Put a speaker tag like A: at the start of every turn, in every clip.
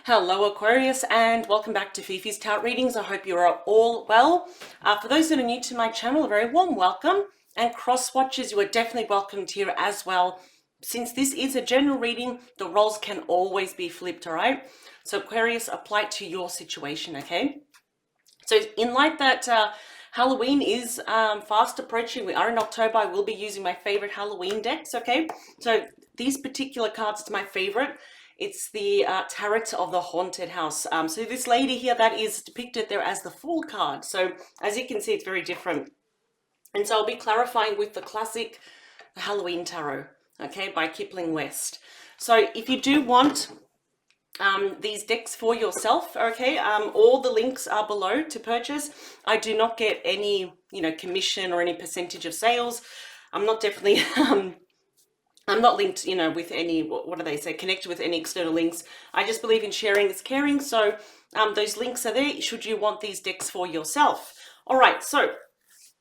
A: Hello Aquarius, and welcome back to Fifi's Tarot Readings. I hope you are all well. For those that are new to my channel, a very warm welcome, and cross-watchers, you are definitely welcomed here as well. Since this is a general reading, the roles can always be flipped, all right? So Aquarius, apply it to your situation, okay? So in light that Halloween is fast approaching, we are in October, I will be using my favorite Halloween decks, okay? So these particular cards, it's my favorite. It's the Tarot of the Haunted House. So this lady here, that is depicted there as the Fool card. So as you can see, it's very different. And so I'll be clarifying with the classic Halloween Tarot, okay, by Kipling West. So if you do want these decks for yourself, okay, all the links are below to purchase. I do not get any, commission or any percentage of sales. I'm not definitely... I'm not linked, with any, what do they say, connected with any external links. I just believe in sharing is caring. So those links are there should you want these decks for yourself. All right, so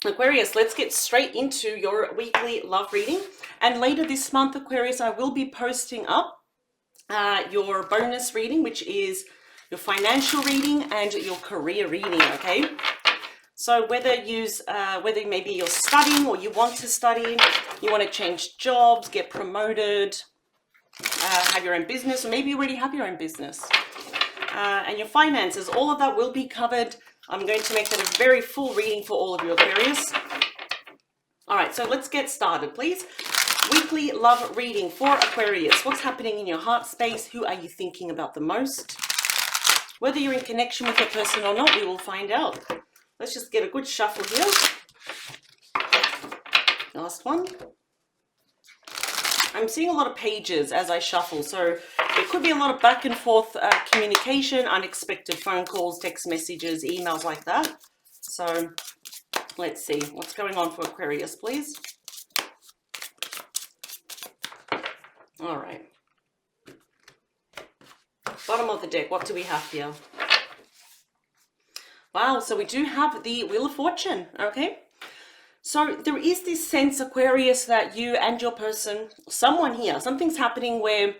A: Aquarius, let's get straight into your weekly love reading. And later this month, Aquarius, I will be posting up your bonus reading, which is your financial reading and your career reading, okay? So whether maybe you're studying or you want to study, you want to change jobs, get promoted, have your own business, or maybe you already have your own business, and your finances, all of that will be covered. I'm going to make that a very full reading for all of you Aquarius. All right, so let's get started, please. Weekly love reading for Aquarius. What's happening in your heart space? Who are you thinking about the most? Whether you're in connection with a person or not, we will find out. Let's just get a good shuffle here. Last one. I'm seeing a lot of pages as I shuffle, so there could be a lot of back and forth communication, unexpected phone calls, text messages, emails like that. So let's see what's going on for Aquarius, please. All right. Bottom of the deck, what do we have here? Wow, so we do have the Wheel of Fortune, okay? So there is this sense, Aquarius, that you and your person, someone here, something's happening where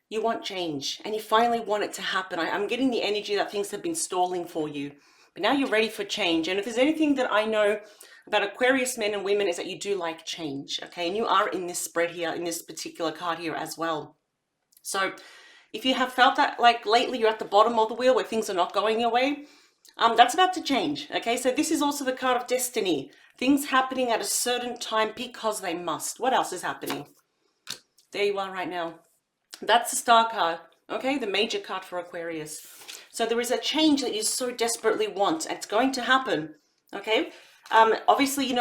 A: you want change and you finally want it to happen. I'm getting the energy that things have been stalling for you, but now you're ready for change. And if there's anything that I know about Aquarius men and women is that you do like change, okay? And you are in this spread here, in this particular card here as well. So if you have felt that like lately you're at the bottom of the wheel where things are not going your way, that's about to change, okay? So this is also the card of destiny. Things happening at a certain time because they must. What else is happening? There you are right now. That's the Star card, okay? The major card for Aquarius. So there is a change that you so desperately want, and it's going to happen, okay? Obviously,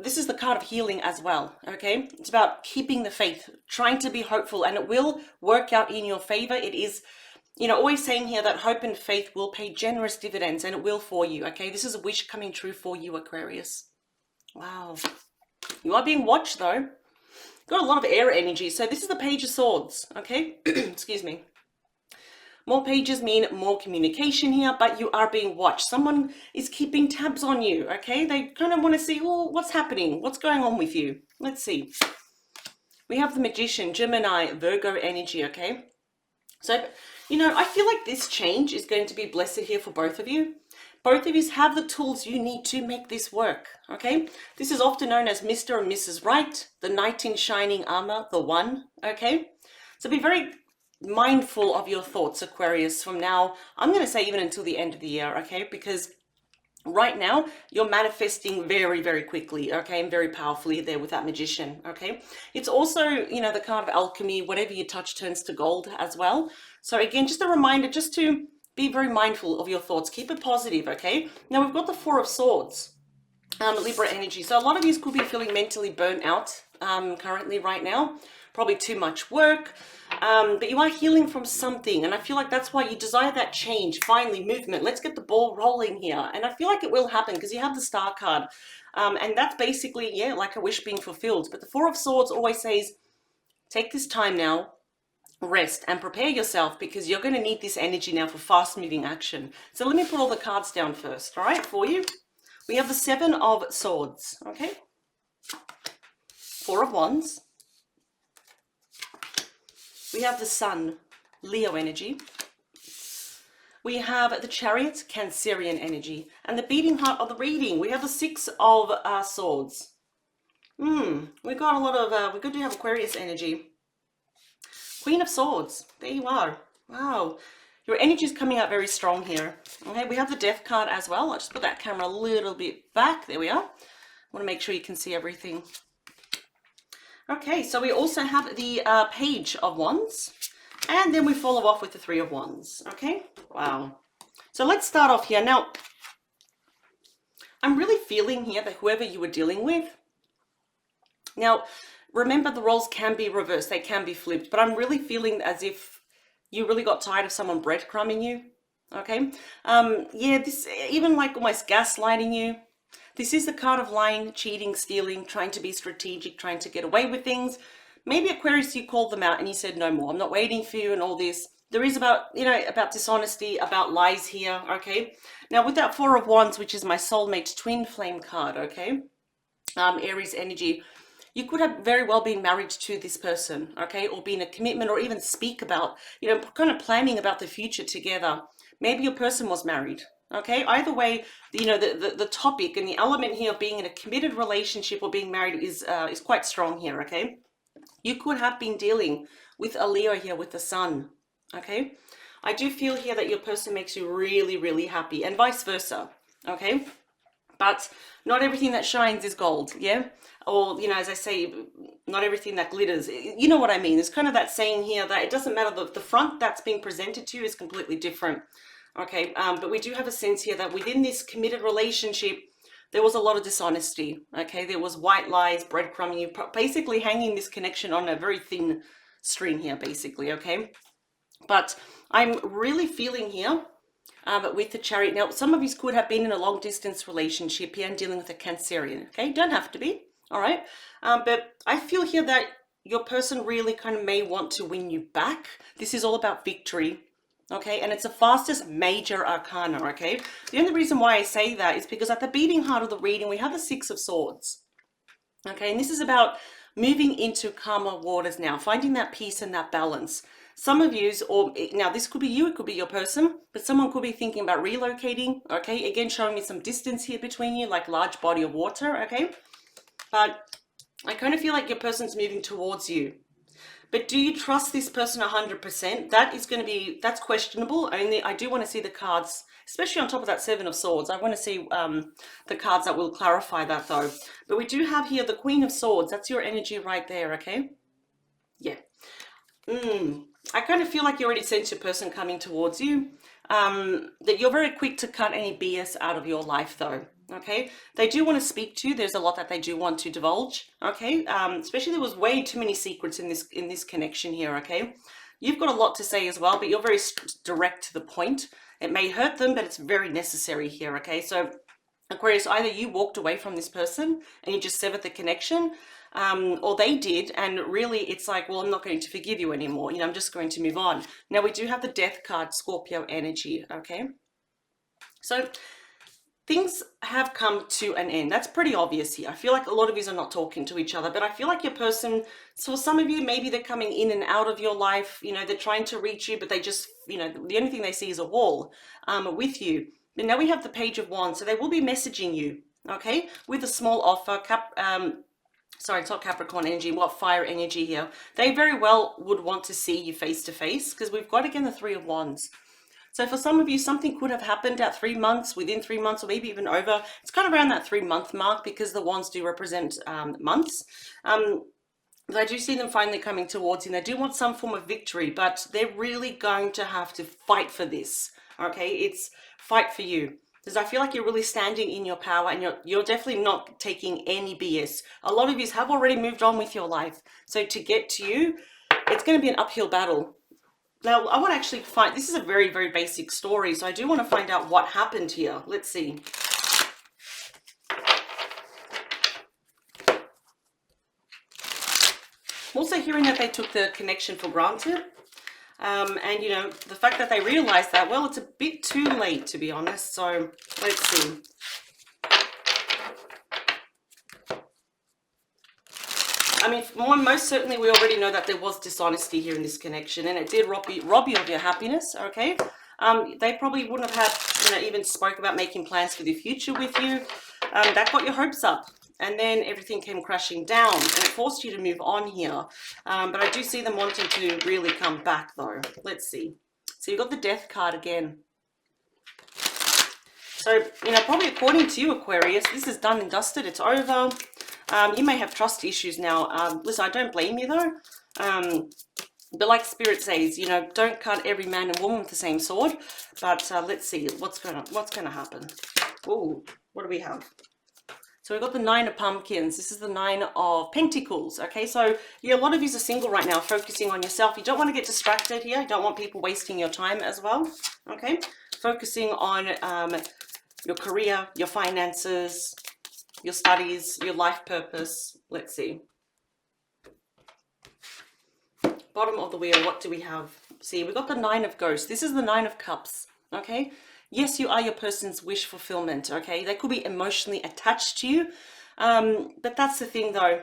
A: this is the card of healing as well, okay? It's about keeping the faith, trying to be hopeful, and it will work out in your favor. It is... always saying here that hope and faith will pay generous dividends, and it will for you, okay? This is a wish coming true for you, Aquarius. Wow. You are being watched, though. Got a lot of air energy. So this is the Page of Swords, okay? Excuse me. More pages mean more communication here, but you are being watched. Someone is keeping tabs on you, okay? They kind of want to see, well, what's happening? What's going on with you? Let's see. We have the Magician, Gemini, Virgo energy, okay? So... I feel like this change is going to be blessed here for both of you. Both of you have the tools you need to make this work, okay? This is often known as Mr. and Mrs. Right, the knight in shining armor, the one, okay? So be very mindful of your thoughts, Aquarius, from now, I'm going to say even until the end of the year, okay? Because right now, you're manifesting very, very quickly, okay, and very powerfully there with that Magician, okay? It's also, the card of alchemy, whatever you touch turns to gold as well. So again, just a reminder just to be very mindful of your thoughts. Keep it positive, okay? Now, we've got the Four of Swords, Libra energy. So a lot of you could be feeling mentally burnt out currently right now. Probably too much work. But you are healing from something, and I feel like that's why you desire that change, finally, movement. Let's get the ball rolling here, and I feel like it will happen because you have the Star card, and that's basically, yeah, like a wish being fulfilled. But the Four of Swords always says, take this time now, rest, and prepare yourself because you're going to need this energy now for fast-moving action. So let me put all the cards down first, all right, for you. We have the Seven of Swords, okay? Four of Wands. We have the Sun, Leo energy. We have the Chariot, Cancerian energy. And the beating heart of the reading, we have the Six of Swords. We got a lot of, we do have Aquarius energy. Queen of Swords, there you are. Wow, your energy is coming out very strong here. Okay, we have the Death card as well. I'll just put that camera a little bit back. There we are. I want to make sure you can see everything. Okay, so we also have the Page of Wands. And then we follow off with the Three of Wands. Okay, wow. So let's start off here. Now, I'm really feeling here that whoever you were dealing with, now, remember the roles can be reversed, they can be flipped, but I'm really feeling as if you really got tired of someone breadcrumbing you, okay? Yeah, this even like almost gaslighting you. This is the card of lying, cheating, stealing, trying to be strategic, trying to get away with things. Maybe Aquarius, you called them out and you said, no more, I'm not waiting for you and all this. There is about, you know, about dishonesty, about lies here, okay? Now with that Four of Wands, which is my soulmate twin flame card, okay? Aries energy. You could have very well been married to this person, okay, or be in a commitment, or even speak about, you know, kind of planning about the future together. Maybe your person was married, okay. Either way, you know, the topic and the element here of being in a committed relationship or being married is quite strong here, okay. You could have been dealing with a Leo here with the Sun, okay. I do feel here that your person makes you really, really happy, and vice versa, okay. But not everything that shines is gold, yeah? Or, you know, as I say, not everything that glitters. You know what I mean? There's kind of that saying here that it doesn't matter, the front that's being presented to you is completely different, okay? But we do have a sense here that within this committed relationship, there was a lot of dishonesty, okay? There was white lies, breadcrumbing, you basically hanging this connection on a very thin string here, basically, okay? But I'm really feeling here, but with the Chariot. Now, some of you could have been in a long distance relationship here and dealing with a Cancerian, okay? Don't have to be, all right? But I feel here that your person really kind of may want to win you back. This is all about victory, okay? And it's the fastest major arcana, okay? The only reason why I say that is because at the beating heart of the reading, we have the Six of Swords, okay? And this is about moving into calmer waters now, finding that peace and that balance. Some of you, or now this could be you, it could be your person, but someone could be thinking about relocating, okay? Again, showing me some distance here between you, like large body of water, okay? But I kind of feel like your person's moving towards you. But do you trust this person 100%? That is going to be, that's questionable. Only I do want to see the cards, especially on top of that Seven of Swords. I want to see the cards that will clarify that though. But we do have here the Queen of Swords. That's your energy right there, okay? Yeah. I kind of feel like you already sense your person coming towards you, that you're very quick to cut any BS out of your life though, okay? They do want to speak to you. There's a lot that they do want to divulge, okay? Especially there was way too many secrets in this connection here, okay? You've got a lot to say as well, but you're very direct to the point. It may hurt them, but it's very necessary here, okay? So Aquarius, either you walked away from this person and you just severed the connection, or they did, and really it's like, well, I'm not going to forgive you anymore, you know, I'm just going to move on. Now we do have the Death card, Scorpio energy, okay? So things have come to an end. That's pretty obvious here. I feel like a lot of you are not talking to each other, but I feel like your person, so some of you, maybe they're coming in and out of your life, you know, they're trying to reach you, but they just, you know, the only thing they see is a wall with you. And now we have the Page of Wands, so they will be messaging you, okay, with a small offer. Sorry, it's not Capricorn energy, what fire energy here. They very well would want to see you face to face, because we've got again the Three of Wands. So for some of you, something could have happened at 3 months, within 3 months, or maybe even over. It's kind of around that 3-month mark, because the wands do represent months. But I do see them finally coming towards you, and they do want some form of victory, but they're really going to have to fight for this, okay? It's fight for you. Because I feel like you're really standing in your power, and you're definitely not taking any BS. A lot of you have already moved on with your life. So to get to you, it's going to be an uphill battle. Now, I want to actually find, this is a very, very basic story, so I do want to find out what happened here. Let's see. I'm also hearing that they took the connection for granted. And, you know, the fact that they realized that, well, it's a bit too late, to be honest. So, let's see. I mean, most certainly we already know that there was dishonesty here in this connection, and it did rob you of your happiness, okay? They probably wouldn't have had, you know, even spoke about making plans for the future with you. That got your hopes up. And then everything came crashing down and it forced you to move on here. But I do see them wanting to really come back though. Let's see. So you've got the Death card again. So, you know, probably according to you, Aquarius, this is done and dusted. It's over. You may have trust issues now. Listen, I don't blame you though. But like Spirit says, you know, don't cut every man and woman with the same sword. But let's see what's gonna happen. Ooh, what do we have? So we've got the Nine of Pumpkins. This is the Nine of Pentacles. Okay, so yeah, a lot of you are single right now, focusing on yourself. You don't want to get distracted here. You don't want people wasting your time as well. Okay, focusing on your career, your finances, your studies, your life purpose. Let's see. Bottom of the wheel, what do we have? See, we've got the Nine of Ghosts. This is the Nine of Cups. Okay. Yes, you are your person's wish fulfillment, okay? They could be emotionally attached to you, but that's the thing though.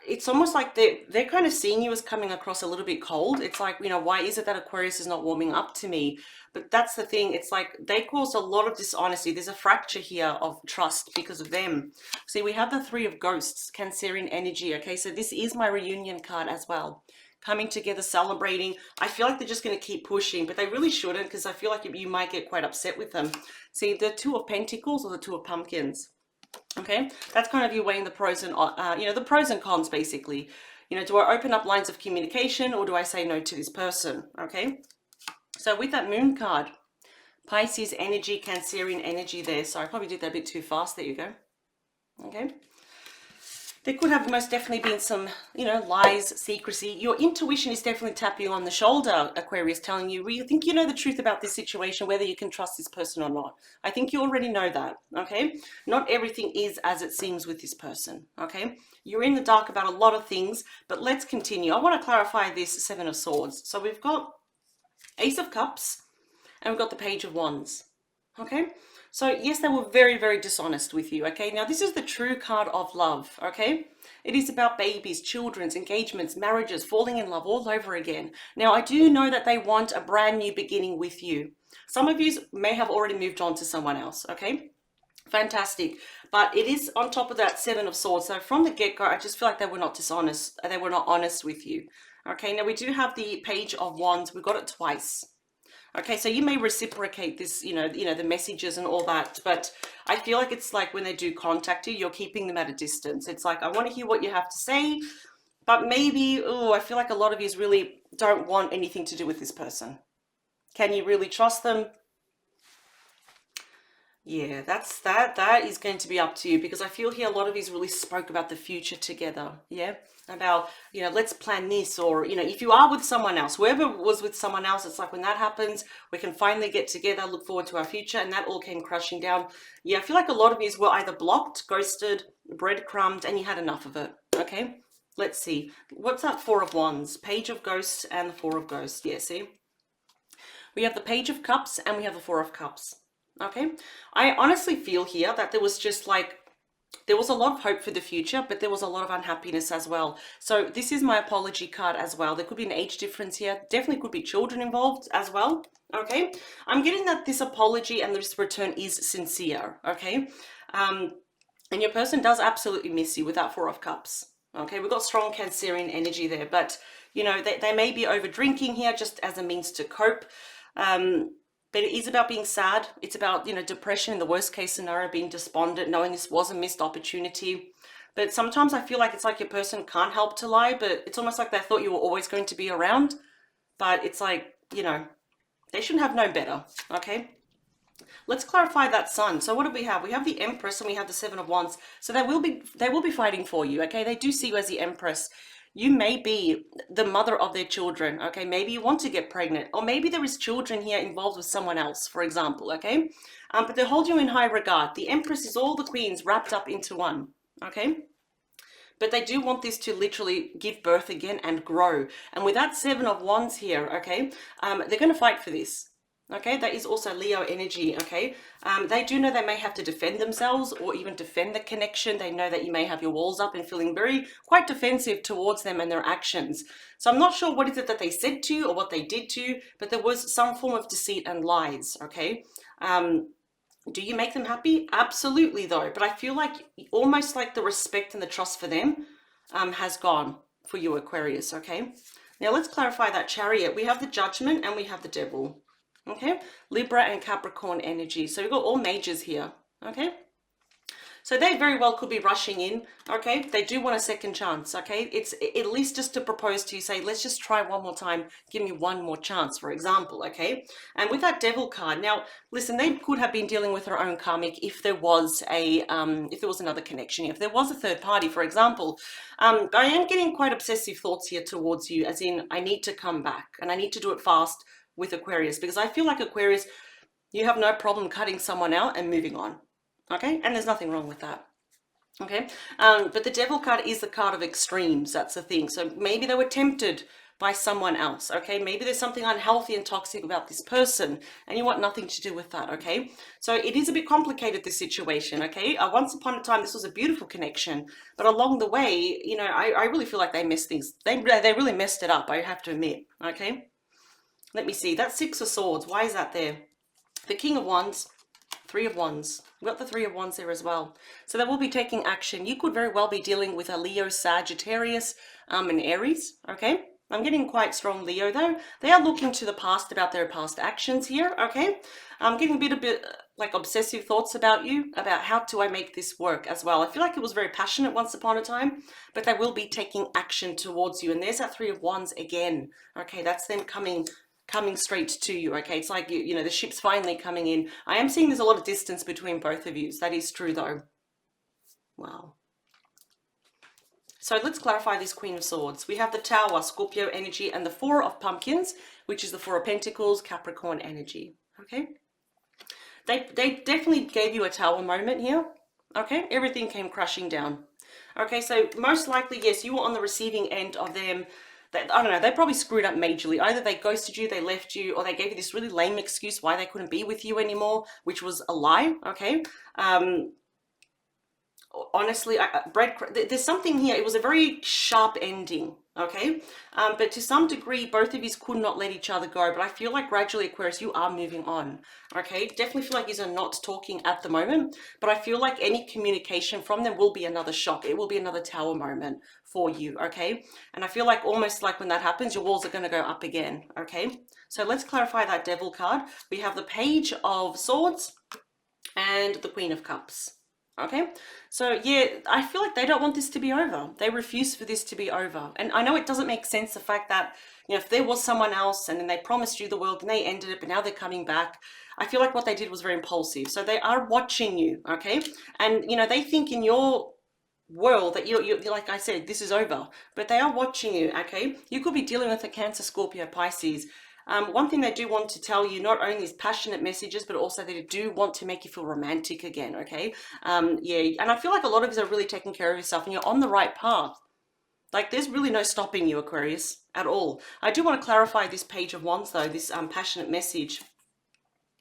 A: It's almost like they're kind of seeing you as coming across a little bit cold. It's like, you know, why is it that Aquarius is not warming up to me? But that's the thing. It's like they cause a lot of dishonesty. There's a fracture here of trust because of them. See, we have the Three of Ghosts, Cancerian energy, okay? So this is my reunion card as well. Coming together, celebrating. I feel like they're just going to keep pushing, but they really shouldn't, because I feel like you might get quite upset with them. See, the Two of Pentacles or the Two of Pumpkins. Okay, that's kind of you weighing the pros and you know, the pros and cons basically. You know, do I open up lines of communication or do I say no to this person? Okay, so with that Moon card, Pisces energy, Cancerian energy there. So I probably did that a bit too fast. There you go. Okay. There could have most definitely been some, you know, lies, secrecy. Your intuition is definitely tapping you on the shoulder, Aquarius, telling you, you think you know the truth about this situation, whether you can trust this person or not. I think you already know that, okay? Not everything is as it seems with this person, okay? You're in the dark about a lot of things, but let's continue. I want to clarify this Seven of Swords. So we've got Ace of Cups and we've got the Page of Wands, okay? So yes, they were very, very dishonest with you, okay? Now, this is the true card of love, okay? It is about babies, children's, engagements, marriages, falling in love all over again. Now, I do know that they want a brand new beginning with you. Some of you may have already moved on to someone else, okay? Fantastic. But it is on top of that Seven of Swords. So from the get-go, I just feel like they were not dishonest. They were not honest with you, okay? Now, we do have the Page of Wands. We got it twice. Okay, so you may reciprocate this, you know, the messages and all that, but I feel like it's like when they do contact you, you're keeping them at a distance. It's like, I want to hear what you have to say, but maybe, oh, I feel like a lot of you really don't want anything to do with this person. Can you really trust them? Yeah, that is going to be up to you, because I feel here a lot of you really spoke about the future together. Yeah, about, you know, let's plan this, or, you know, if you are with someone else, whoever was with someone else, it's like when that happens, we can finally get together, look forward to our future, and that all came crashing down. Yeah, I feel like a lot of you were either blocked, ghosted, breadcrumbed, and you had enough of it. Okay, let's see. What's that Four of Wands? Page of Ghosts and the Four of Ghosts. Yeah, see? We have the Page of Cups and we have the Four of Cups. Okay, I honestly feel here that there was just like, there was a lot of hope for the future, but there was a lot of unhappiness as well. So this is my apology card as well. There could be an age difference here. Definitely could be children involved as well. Okay, I'm getting that this apology and this return is sincere. Okay, and your person does absolutely miss you with that Four of Cups. Okay, we've got strong Cancerian energy there, but you know, they may be over drinking here just as a means to cope. But it is about being sad. It's about, you know, depression in the worst case scenario, being despondent, knowing this was a missed opportunity. But sometimes I feel like it's like your person can't help to lie, but it's almost like they thought you were always going to be around. But it's like, you know, they shouldn't have known better, okay? Let's clarify that Sun. So what do we have? We have the Empress and we have the Seven of Wands. So they will be fighting for you, okay? They do see you as the Empress. You may be the mother of their children, okay? Maybe you want to get pregnant, or maybe there is children here involved with someone else, for example, okay? But they hold you in high regard. The Empress is all the queens wrapped up into one, okay? But they do want this to literally give birth again and grow. And with that Seven of Wands here, okay, they're going to fight for this. Okay, that is also Leo energy, okay? They do know they may have to defend themselves or even defend the connection. They know that you may have your walls up and feeling quite defensive towards them and their actions. So I'm not sure what is it that they said to you or what they did to you, but there was some form of deceit and lies, okay? Do you make them happy? Absolutely, though. But I feel like almost like the respect and the trust for them has gone for you, Aquarius, okay? Now let's clarify that Chariot. We have the Judgment and we have the Devil. Okay, Libra and Capricorn energy. So we've got all majors here. Okay, so they very well could be rushing in. Okay, they do want a second chance. Okay, it's at least just to propose to you, say, let's just try one more time, give me one more chance, for example. Okay, and with that Devil card, now listen, they could have been dealing with their own karmic if there was another connection, if there was a third party, for example. I am getting quite obsessive thoughts here towards you, as in I need to come back and I need to do it fast with Aquarius, because I feel like Aquarius, you have no problem cutting someone out and moving on. Okay, and there's nothing wrong with that. Okay, but the Devil card is the card of extremes. That's the thing. So maybe they were tempted by someone else. Okay, maybe there's something unhealthy and toxic about this person and you want nothing to do with that. Okay, so it is a bit complicated, this situation. Okay, once upon a time this was a beautiful connection, but along the way, you know, I really feel like they messed things, they really messed it up, I have to admit. Okay, let me see, that's Six of Swords. Why is that there? The King of Wands, Three of Wands. We've got the Three of Wands there as well. So they will be taking action. You could very well be dealing with a Leo, Sagittarius, and Aries, okay? I'm getting quite strong Leo though. They are looking to the past about their past actions here, okay? I'm getting a bit like obsessive thoughts about you, about how do I make this work as well. I feel like it was very passionate once upon a time, but they will be taking action towards you. And there's that Three of Wands again, okay? That's them coming straight to you. Okay, it's like you know, the ship's finally coming in. I am seeing there's a lot of distance between both of you. That is true though. Wow. So let's clarify this Queen of Swords. We have the Tower, Scorpio energy, and the Four of Pumpkins, which is the Four of Pentacles, Capricorn energy. Okay, they definitely gave you a Tower moment here. Okay, everything came crashing down. Okay, so most likely, yes, you were on the receiving end of them. I don't know, they probably screwed up majorly. Either they ghosted you, they left you, or they gave you this really lame excuse why they couldn't be with you anymore, which was a lie, okay? Honestly, there's something here. It was a very sharp ending, okay? But to some degree, both of you could not let each other go. But I feel like gradually, Aquarius, you are moving on, okay? Definitely feel like you are not talking at the moment. But I feel like any communication from them will be another shock. It will be another Tower moment for you, okay? And I feel like almost like when that happens, your walls are going to go up again, okay? So let's clarify that Devil card. We have the Page of Swords and the Queen of Cups. Okay, so yeah, I feel like they don't want this to be over. They refuse for this to be over. And I know it doesn't make sense, the fact that, you know, if there was someone else and then they promised you the world and they ended it, but now they're coming back. I feel like what they did was very impulsive. So they are watching you, okay? And, you know, they think in your world that you're like I said, this is over. But they are watching you, okay? You could be dealing with a Cancer, Scorpio, Pisces. One thing they do want to tell you, not only is passionate messages, but also they do want to make you feel romantic again, okay? Yeah, and I feel like a lot of you are really taking care of yourself and you're on the right path. Like, there's really no stopping you, Aquarius, at all. I do want to clarify this Page of Wands, though, this passionate message.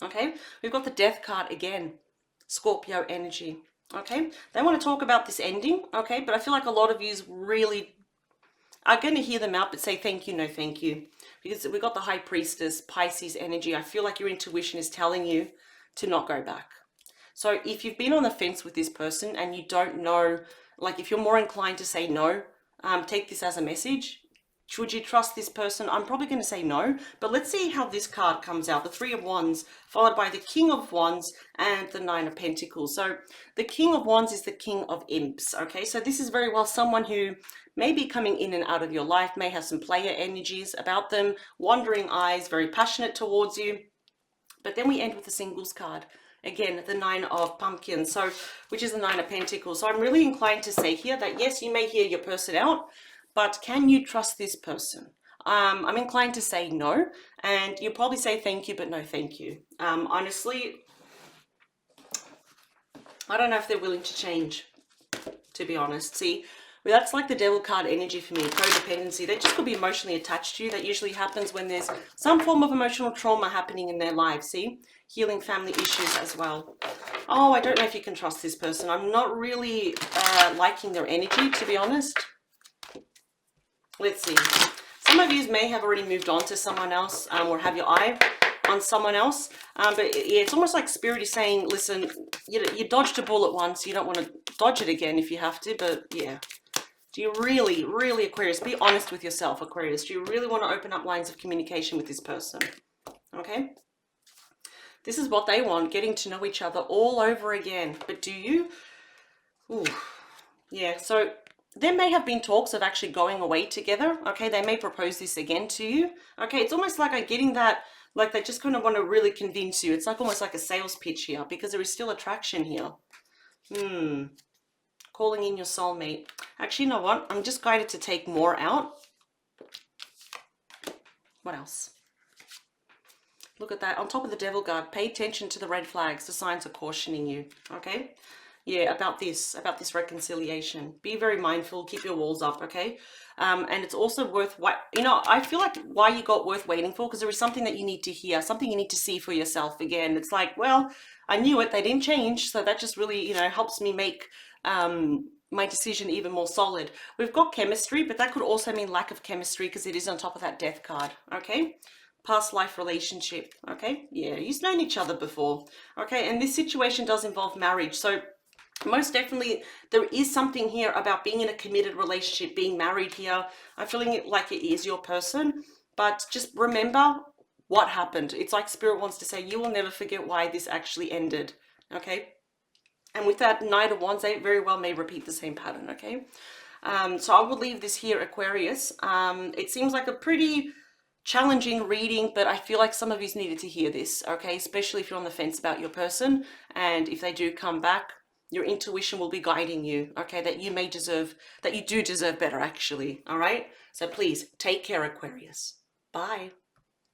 A: Okay, we've got the Death card again, Scorpio energy. Okay, they want to talk about this ending, okay? But I feel like a lot of you really are going to hear them out, but say thank you, no thank you. Because we've got the High Priestess, Pisces energy. I feel like your intuition is telling you to not go back. So if you've been on the fence with this person and you don't know, like if you're more inclined to say no, take this as a message. Should you trust this person? I'm probably going to say no, but let's see how this card comes out. The Three of Wands, followed by the King of Wands and the Nine of Pentacles. So the King of Wands is the King of Imps, okay? So this is very well someone who may be coming in and out of your life, may have some player energies about them, wandering eyes, very passionate towards you. But then we end with the Singles card. Again, the Nine of Pumpkins, so which is the Nine of Pentacles. So I'm really inclined to say here that yes, you may hear your person out, but can you trust this person? I'm inclined to say no, and you probably say thank you, but no thank you. Honestly, I don't know if they're willing to change, to be honest. See, Well, that's like the devil card energy for me, codependency. They just could be emotionally attached to you. That usually happens when there's some form of emotional trauma happening in their lives, see? Healing family issues as well. Oh, I don't know if you can trust this person. I'm not really liking their energy, to be honest. Let's see. Some of you may have already moved on to someone else or have your eye on someone else. But yeah, it's almost like Spirit is saying, listen, you dodged a bullet once. You don't want to dodge it again if you have to. But yeah. Do you really, Aquarius, be honest with yourself, Aquarius. Do you really want to open up lines of communication with this person? Okay. This is what they want, getting to know each other all over again. But do you? Ooh. Yeah, so there may have been talks of actually going away together. Okay, they may propose this again to you. Okay, it's almost like I'm getting that, like they just kind of want to really convince you. It's like almost like a sales pitch here because there is still attraction here. Calling in your soulmate. Actually, you know what? I'm just guided to take more out. What else? Look at that. On top of the devil card, pay attention to the red flags. The signs are cautioning you. Okay? Yeah, about this reconciliation. Be very mindful. Keep your walls up, okay? And it's also worth, you know, I feel like why you got worth waiting for, because there is something that you need to hear, something you need to see for yourself again. It's like, well, I knew it. They didn't change. So that just really, you know, helps me make my decision even more solid. We've got chemistry, but that could also mean lack of chemistry because it is on top of that death card, okay? Past life relationship, okay? Yeah, you've known each other before, okay? And this situation does involve marriage. So most definitely there is something here about being in a committed relationship, being married here. I'm feeling it like it is your person, but just remember what happened. It's like Spirit wants to say, you will never forget why this actually ended, okay? And with that Knight of Wands, they very well may repeat the same pattern, okay? So I will leave this here, Aquarius. It seems like a pretty challenging reading, but I feel like some of you needed to hear this, okay? Especially if you're on the fence about your person, and if they do come back, your intuition will be guiding you, okay? That you may deserve, that you do deserve better, actually, all right? So please take care, Aquarius. Bye.